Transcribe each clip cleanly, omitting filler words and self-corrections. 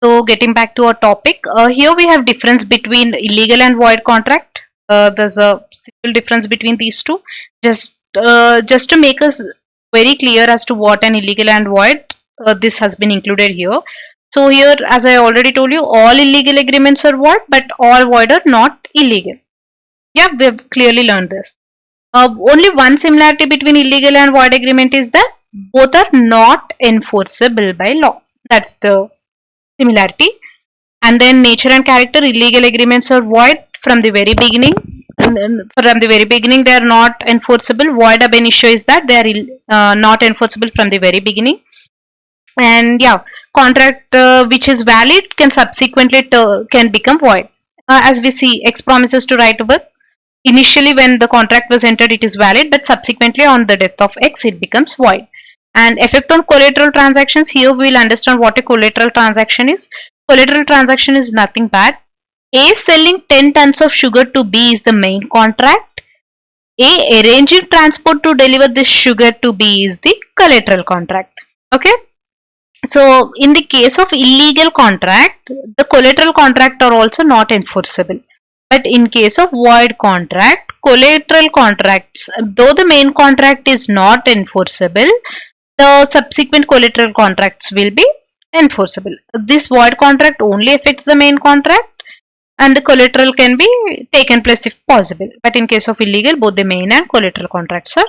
So getting back to our topic, here we have difference between illegal and void contract. There's a simple difference between these two. Just to make us very clear as to what an illegal and void, this has been included here. So here, as I already told you, all illegal agreements are void, but all void are not illegal. Yeah, we've clearly learned this. Only one similarity between illegal and void agreement is that both are not enforceable by law. That's the similarity. And then nature and character, illegal agreements are void from the very beginning. From the very beginning, they are not enforceable. Void ab initio is that they are not enforceable from the very beginning. And yeah, contract which is valid can subsequently can become void. As we see, X promises to right to work. Initially, when the contract was entered, it is valid, but subsequently, on the death of X, it becomes void. And effect on collateral transactions. Here, we will understand what a collateral transaction is. Collateral transaction is nothing bad. A selling 10 tons of sugar to B is the main contract. A arranging transport to deliver this sugar to B is the collateral contract. Okay. So, in the case of illegal contract, the collateral contract are also not enforceable. But in case of void contract, collateral contracts, though the main contract is not enforceable, the subsequent collateral contracts will be enforceable. This void contract only affects the main contract and the collateral can be taken place if possible. But in case of illegal, both the main and collateral contracts are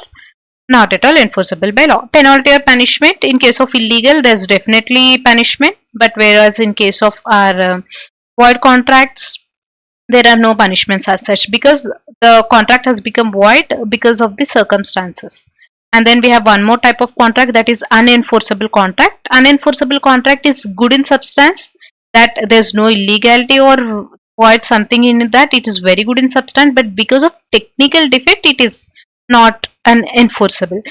not at all enforceable by law. Penalty or punishment. In case of illegal, there's definitely punishment, but whereas in case of our void contracts, there are no punishments as such because the contract has become void because of the circumstances. And then we have one more type of contract, that is unenforceable contract. Unenforceable contract is good in substance, that there's no illegality or void something in that, it is very good in substance, but because of technical defect it is not unenforceable.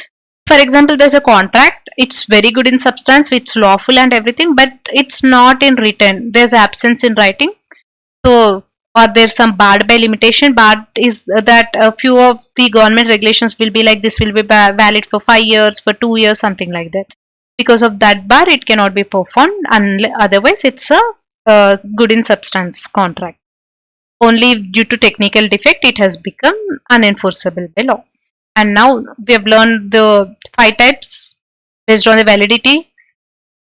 For example, there's a contract, it's very good in substance, it's lawful and everything, but it's not in written, there's absence in writing. So, or there's some barred by limitation. Barred is that a few of the government regulations will be like this will be valid for 5 years, for 2 years, something like that. Because of that bar, it cannot be performed, and otherwise it's a good in substance contract. Only due to technical defect, it has become unenforceable by law. And now we have learned the 5 types based on the validity.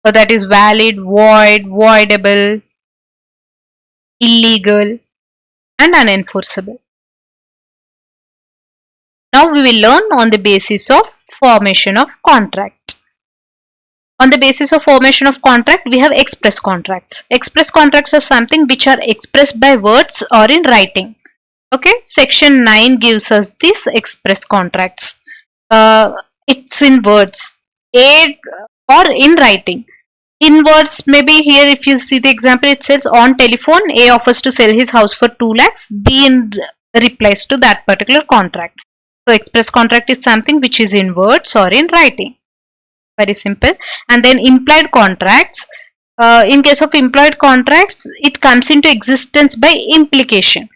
So that is valid, void, voidable, illegal, and unenforceable. Now we will learn on the basis of formation of contract. On the basis of formation of contract, we have express contracts. Express contracts are something which are expressed by words or in writing. Okay, section 9 gives us these express contracts. It's in words, or in writing. In words, maybe here if you see the example, it says on telephone, A offers to sell his house for 2 lakhs, B in replies to that particular contract. So express contract is something which is in words or in writing. Very simple. And then implied contracts. In case of implied contracts, it comes into existence by implication.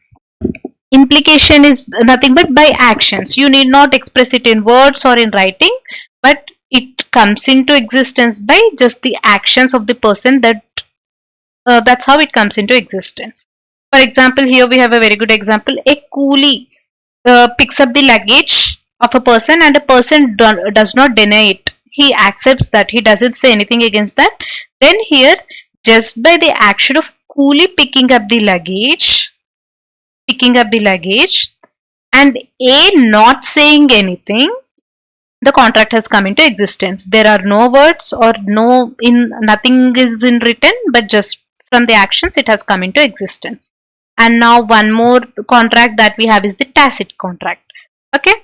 Implication is nothing but by actions. You need not express it in words or in writing, but it comes into existence by just the actions of the person. That's how it comes into existence. For example, here we have a very good example. A coolie picks up the luggage of a person and a person does not deny it. He accepts that, he doesn't say anything against that. Then here, just by the action of coolie picking up the luggage and A not saying anything, the contract has come into existence. There are no words or nothing is in written, but just from the actions it has come into existence. And now one more contract that we have is the tacit contract. Okay.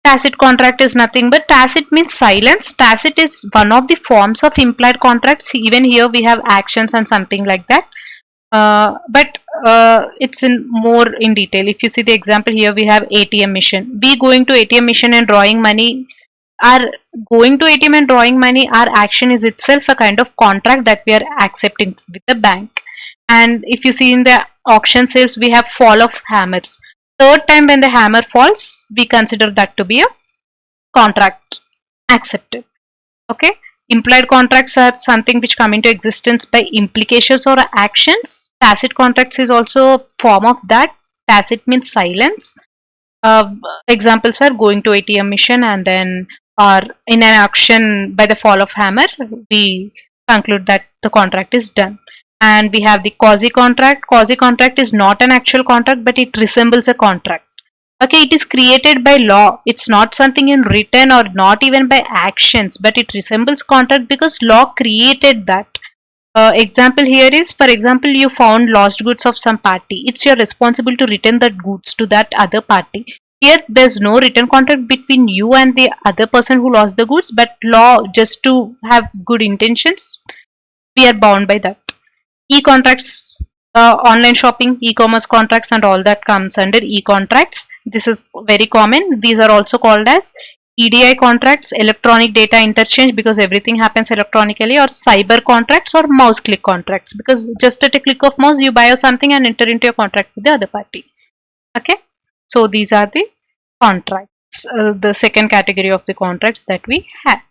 Tacit contract is nothing but tacit means silence. Tacit is one of the forms of implied contracts. Even here we have actions and something like that. But it's in more in detail. If you see the example here, we have ATM machine. We going to ATM machine and drawing money. Our going to ATM and drawing money, our action is itself a kind of contract that we are accepting with the bank. And if you see in the auction sales, we have fall of hammers. Third time when the hammer falls, we consider that to be a contract accepted. Okay. Implied contracts are something which come into existence by implications or actions. Tacit contracts is also a form of that. Tacit means silence. Examples are going to ATM mission and then, or in an auction by the fall of hammer, we conclude that the contract is done. And we have the quasi contract. Quasi contract is not an actual contract, but it resembles a contract. Okay, it is created by law. It's not something in written or not even by actions, but it resembles contract because law created that. Example here is, for example, you found lost goods of some party. It's your responsibility to return that goods to that other party. Here, there's no written contract between you and the other person who lost the goods, but law, just to have good intentions, we are bound by that. E-contracts, online shopping, e-commerce contracts and all that comes under e-contracts. This is very common. These are also called as EDI contracts, electronic data interchange, because everything happens electronically, or cyber contracts or mouse click contracts, because just at a click of mouse you buy something and enter into a contract with the other party. Okay, so these are the contracts, the second category of the contracts that we have.